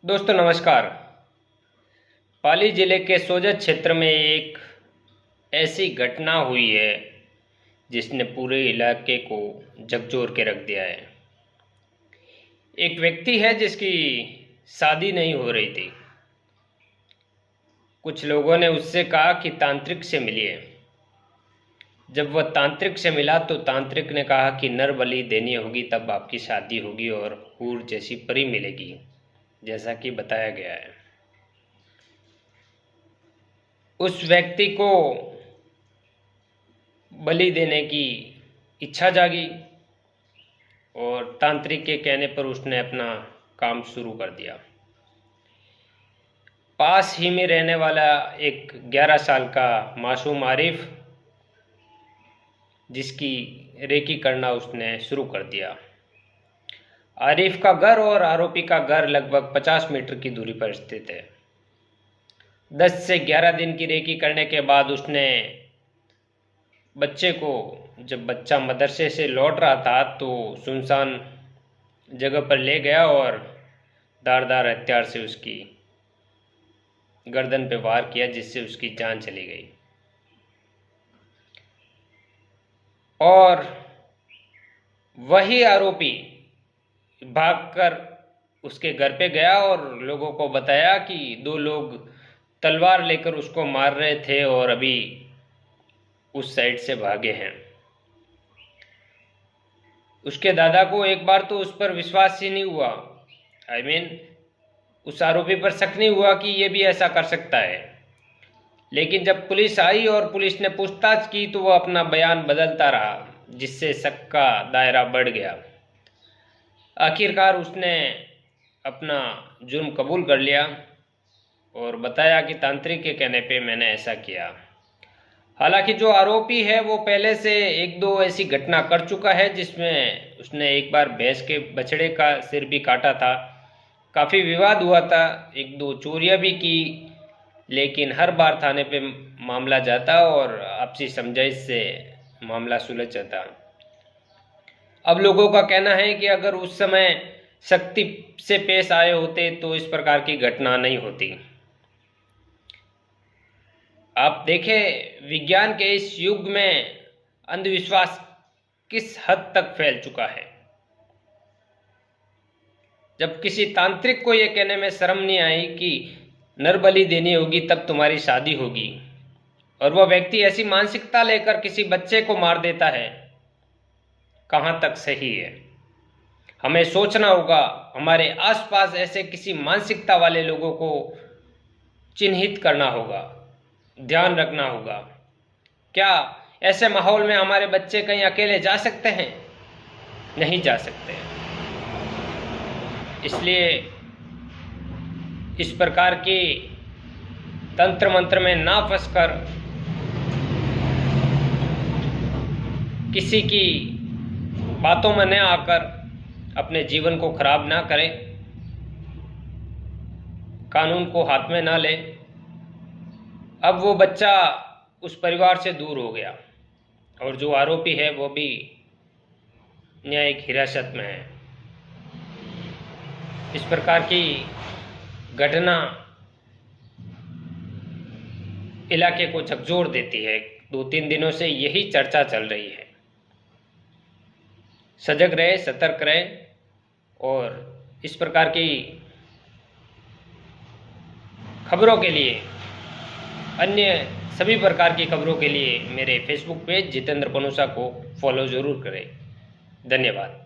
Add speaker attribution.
Speaker 1: दोस्तों नमस्कार। पाली जिले के सोजत क्षेत्र में एक ऐसी घटना हुई है जिसने पूरे इलाके को झकझोर के रख दिया है। एक व्यक्ति है जिसकी शादी नहीं हो रही थी। कुछ लोगों ने उससे कहा कि तांत्रिक से मिलिए। जब वह तांत्रिक से मिला तो तांत्रिक ने कहा कि नर बलि देनी होगी, तब आपकी शादी होगी और हूर जैसी परी मिलेगी, जैसा कि बताया गया है। उस व्यक्ति को बलि देने की इच्छा जागी और तांत्रिक के कहने पर उसने अपना काम शुरू कर दिया। पास ही में रहने वाला एक 11 साल का मासूम आरिफ, जिसकी रेकी करना उसने शुरू कर दिया। आरिफ का घर और आरोपी का घर लगभग 50 मीटर की दूरी पर स्थित है। 10 से 11 दिन की रेकी करने के बाद उसने बच्चे को, जब बच्चा मदरसे से लौट रहा था, तो सुनसान जगह पर ले गया और धारदार हथियार से उसकी गर्दन पे वार किया, जिससे उसकी जान चली गई। और वही आरोपी भागकर उसके घर पे गया और लोगों को बताया कि 2 लोग तलवार लेकर उसको मार रहे थे और अभी उस साइड से भागे हैं। उसके दादा को एक बार तो उस पर विश्वास ही नहीं हुआ, उस आरोपी पर शक नहीं हुआ कि ये भी ऐसा कर सकता है। लेकिन जब पुलिस आई और पुलिस ने पूछताछ की तो वह अपना बयान बदलता रहा, जिससे शक का दायरा बढ़ गया। आखिरकार उसने अपना जुर्म कबूल कर लिया और बताया कि तांत्रिक के कहने पे मैंने ऐसा किया। हालांकि जो आरोपी है वो पहले से 1-2 ऐसी घटना कर चुका है, जिसमें उसने एक बार भैंस के बछड़े का सिर भी काटा था। काफ़ी विवाद हुआ था, 1-2 चोरियां भी की, लेकिन हर बार थाने पे मामला जाता और आपसी समझाइश से मामला सुलझ जाता। अब लोगों का कहना है कि अगर उस समय सख्ती से पेश आए होते तो इस प्रकार की घटना नहीं होती। आप देखें, विज्ञान के इस युग में अंधविश्वास किस हद तक फैल चुका है। जब किसी तांत्रिक को यह कहने में शर्म नहीं आई कि नर बलि देनी होगी तब तुम्हारी शादी होगी, और वह व्यक्ति ऐसी मानसिकता लेकर किसी बच्चे को मार देता है, कहाँ तक सही है? हमें सोचना होगा। हमारे आसपास ऐसे किसी मानसिकता वाले लोगों को चिन्हित करना होगा, ध्यान रखना होगा। क्या ऐसे माहौल में हमारे बच्चे कहीं अकेले जा सकते हैं? नहीं जा सकते। इसलिए इस प्रकार की तंत्र मंत्र में ना फंसकर किसी की बातों में न आकर अपने जीवन को खराब ना करें, कानून को हाथ में ना ले। अब वो बच्चा उस परिवार से दूर हो गया और जो आरोपी है वो भी न्यायिक हिरासत में है। इस प्रकार की घटना इलाके को झकझोर देती है। 2-3 दिनों से यही चर्चा चल रही है। सजग रहे, सतर्क रहे और इस प्रकार की खबरों के लिए, अन्य सभी प्रकार की खबरों के लिए मेरे फेसबुक पेज जितेंद्र पनूसा को फॉलो ज़रूर करें। धन्यवाद।